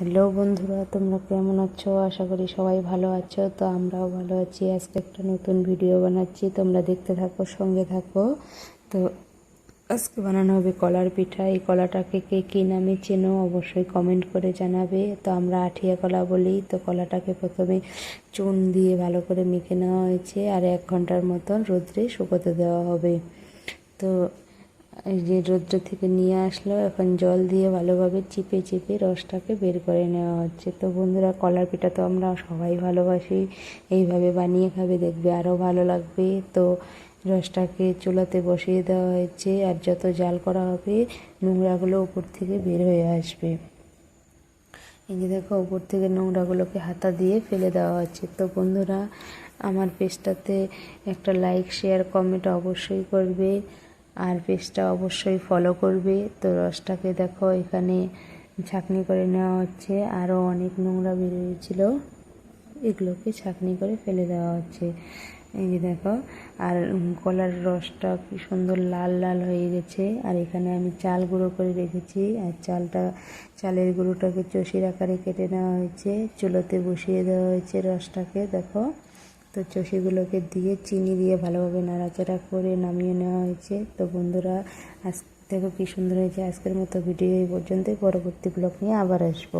Hello বন্ধুরা, তোমরা কেমন আছো? আশা করি সবাই ভালো আছো। তো আমরাও ভালো আছি। আজকে একটা নতুন ভিডিও বানাচ্ছি, তোমরা দেখতে থাকো, সঙ্গে থাকো। তো আজকে বানানো হবে কলার পিঠা। এই কলাটাকে কে কী নামে চেনো অবশ্যই কমেন্ট করে জানাবে। তো আমরা আঠিয়া কলা বলি। তো কলাটাকে প্রথমে চুন দিয়ে ভালো করে মেখে নেওয়া হয়েছে, আর 1 ঘন্টার মতন রোদ্রে শুকোতে দেওয়া হবে। তো এই যে রৌদ্র থেকে নিয়ে আসলো, এখন জল দিয়ে ভালোভাবে চিপে চিপে রসটাকে বের করে নেওয়া হচ্ছে। তো বন্ধুরা, কলার পিঠা তো আমরা সবাই ভালোবাসি, এইভাবে বানিয়ে খাবে, দেখবে আরও ভালো লাগবে। তো রসটাকে চুলাতে বসিয়ে দেওয়া হয়েছে, আর যত জাল করা হবে নোংরাগুলো উপর থেকে বের হয়ে আসবে। এই যে দেখো, উপর থেকে নোংরাগুলোকে হাতা দিয়ে ফেলে দেওয়া হচ্ছে। তো বন্ধুরা, আমার পেজটাতে একটা লাইক, শেয়ার, কমেন্ট অবশ্যই করবে, আর পেজটা অবশ্যই ফলো করবে। তো রসটাকে দেখো এখানে ছাঁকনি করে নেওয়া হচ্ছে, আরও অনেক নোংরা বেরিয়েছিল, এগুলোকে ছাঁকনি করে ফেলে দেওয়া হচ্ছে। এই যে দেখো, আর কলার রসটা কি সুন্দর লাল লাল হয়ে গেছে। আর এখানে আমি চাল গুঁড়ো করে রেখেছি, আর চালের গুঁড়োটাকে চষির আকারে কেটে নেওয়া হয়েছে, চুলোতে বসিয়ে দেওয়া হয়েছে রসটাকে। দেখো, তো চষিগুলোকে দিয়ে চিনি দিয়ে ভালোভাবে নাড়াচাড়া করে নামিয়ে নেওয়া হয়েছে। তো বন্ধুরা, আজ দেখো কী সুন্দর হয়েছে। আজকের মতো ভিডিও এই পর্যন্তই, পরবর্তী ব্লগ নিয়ে আবার আসবো।